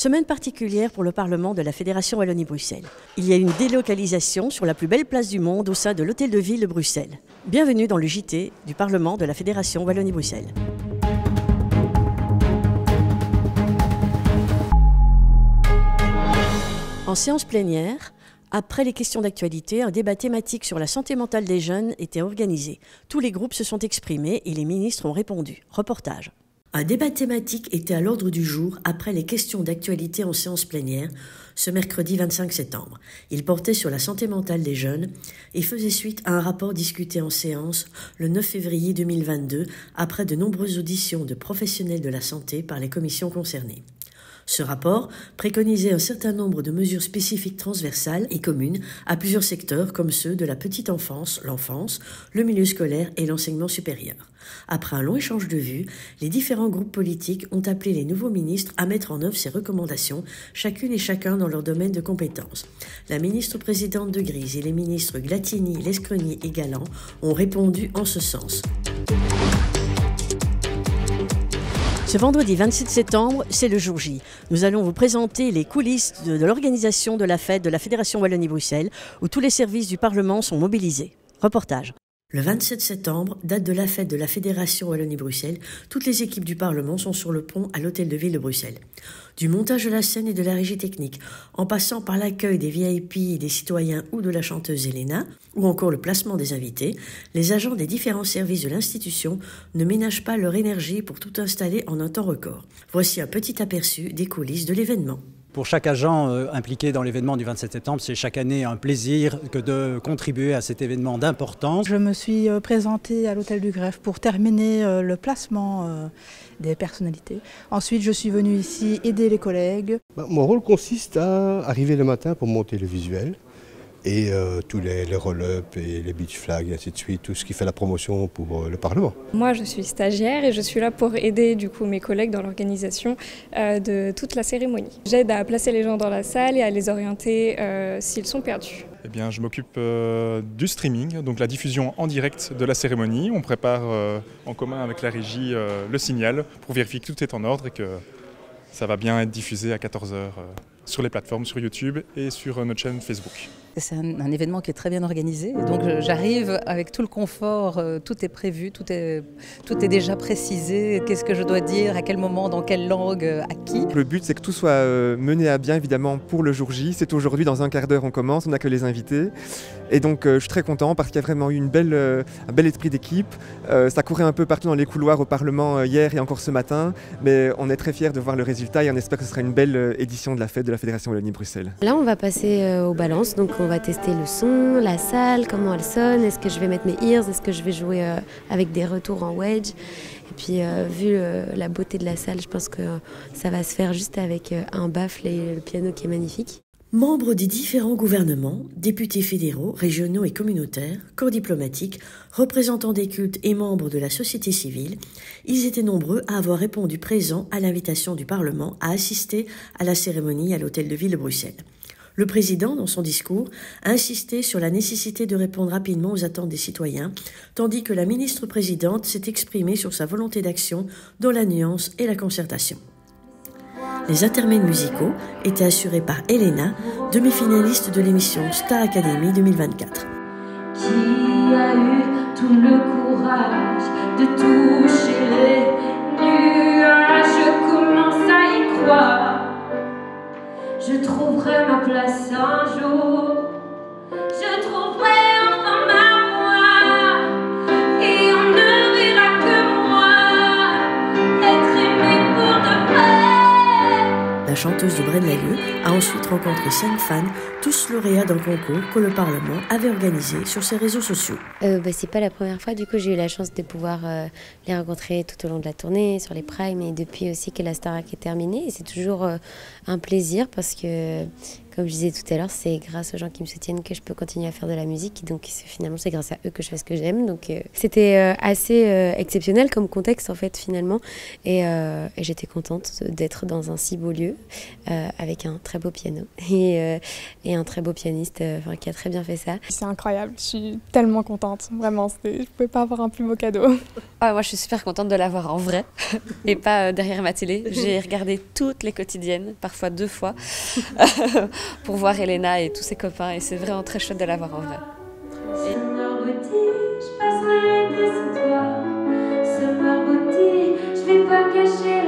Semaine particulière pour le Parlement de la Fédération Wallonie-Bruxelles. Il y a une délocalisation sur la plus belle place du monde au sein de l'Hôtel de Ville de Bruxelles. Bienvenue dans le JT du Parlement de la Fédération Wallonie-Bruxelles. En séance plénière, après les questions d'actualité, un débat thématique sur la santé mentale des jeunes était organisé. Tous les groupes se sont exprimés et les ministres ont répondu. Reportage. Un débat thématique était à l'ordre du jour après les questions d'actualité en séance plénière ce mercredi 25 septembre. Il portait sur la santé mentale des jeunes et faisait suite à un rapport discuté en séance le 9 février 2022 après de nombreuses auditions de professionnels de la santé par les commissions concernées. Ce rapport préconisait un certain nombre de mesures spécifiques transversales et communes à plusieurs secteurs comme ceux de la petite enfance, l'enfance, le milieu scolaire et l'enseignement supérieur. Après un long échange de vues, les différents groupes politiques ont appelé les nouveaux ministres à mettre en œuvre ces recommandations, chacune et chacun dans leur domaine de compétences. La ministre-présidente de Grise et les ministres Glatini, Lescrenier et Galland ont répondu en ce sens. Ce vendredi 27 septembre, c'est le jour J. Nous allons vous présenter les coulisses de l'organisation de la fête de la Fédération Wallonie-Bruxelles, où tous les services du Parlement sont mobilisés. Reportage. Le 27 septembre, date de la fête de la Fédération Wallonie-Bruxelles, toutes les équipes du Parlement sont sur le pont à l'Hôtel de Ville de Bruxelles. Du montage de la scène et de la régie technique, en passant par l'accueil des VIP, des citoyens ou de la chanteuse Elena, ou encore le placement des invités, les agents des différents services de l'institution ne ménagent pas leur énergie pour tout installer en un temps record. Voici un petit aperçu des coulisses de l'événement. Pour chaque agent impliqué dans l'événement du 27 septembre, c'est chaque année un plaisir que de contribuer à cet événement d'importance. Je me suis présentée à l'Hôtel du Greffe pour terminer le placement des personnalités. Ensuite, je suis venue ici aider les collègues. Mon rôle consiste à arriver le matin pour monter le visuel et tous les roll-up et les beach flags et ainsi de suite, tout ce qui fait la promotion pour le Parlement. Moi je suis stagiaire et je suis là pour aider mes collègues dans l'organisation de toute la cérémonie. J'aide à placer les gens dans la salle et à les orienter s'ils sont perdus. Eh bien, je m'occupe du streaming, donc la diffusion en direct de la cérémonie. On prépare en commun avec la régie le signal pour vérifier que tout est en ordre et que ça va bien être diffusé à 14h sur les plateformes, sur YouTube et sur notre chaîne Facebook. C'est un événement qui est très bien organisé, donc j'arrive avec tout le confort, tout est prévu, tout est déjà précisé, qu'est-ce que je dois dire, à quel moment, dans quelle langue, à qui. Le but c'est que tout soit mené à bien évidemment pour le jour J, c'est aujourd'hui dans un quart d'heure on commence, on accueille les invités et donc je suis très content parce qu'il y a vraiment eu un bel esprit d'équipe, ça courait un peu partout dans les couloirs au Parlement hier et encore ce matin, mais on est très fiers de voir le résultat et on espère que ce sera une belle édition de la fête de la Fédération Wallonie-Bruxelles. Là on va passer aux balances, donc on va tester le son, la salle, comment elle sonne, est-ce que je vais mettre mes ears, est-ce que je vais jouer avec des retours en wedge. Et puis vu la beauté de la salle, je pense que ça va se faire juste avec un baffle et le piano qui est magnifique. Membres des différents gouvernements, députés fédéraux, régionaux et communautaires, corps diplomatiques, représentants des cultes et membres de la société civile, ils étaient nombreux à avoir répondu présent à l'invitation du Parlement à assister à la cérémonie à l'Hôtel de Ville de Bruxelles. Le président, dans son discours, a insisté sur la nécessité de répondre rapidement aux attentes des citoyens, tandis que la ministre-présidente s'est exprimée sur sa volonté d'action dans la nuance et la concertation. Les intermèdes musicaux étaient assurés par Elena, demi-finaliste de l'émission Star Academy 2024. Qui a eu tout le courage de toucher les nuages, je commence à y croire. Je trouverai ma place un jour, je trouverai enfin ma voix, et on ne verra que moi, être aimé pour de vrai. La chanteuse de Braine-l'Alleud a ensuite rencontré 5 fans, tous lauréats d'un concours que le Parlement avait organisé sur ses réseaux sociaux. C'est pas la première fois, du coup j'ai eu la chance de pouvoir les rencontrer tout au long de la tournée, sur les primes et depuis aussi que la Starac est terminée. Et c'est toujours un plaisir parce que Comme je disais tout à l'heure, c'est grâce aux gens qui me soutiennent que je peux continuer à faire de la musique. Donc finalement, c'est grâce à eux que je fais ce que j'aime. Donc c'était assez exceptionnel comme contexte en fait finalement. Et j'étais contente d'être dans un si beau lieu avec un très beau piano et un très beau pianiste qui a très bien fait ça. C'est incroyable, je suis tellement contente, vraiment. Je ne pouvais pas avoir un plus beau cadeau. Ah, moi, je suis super contente de l'avoir en vrai et pas derrière ma télé. J'ai regardé toutes les quotidiennes, parfois 2 fois. Pour voir Elena et tous ses copains et c'est vraiment très chouette de l'avoir en vrai. Je passerai l'été sans toi, Summer Body, je vais pas me cacher.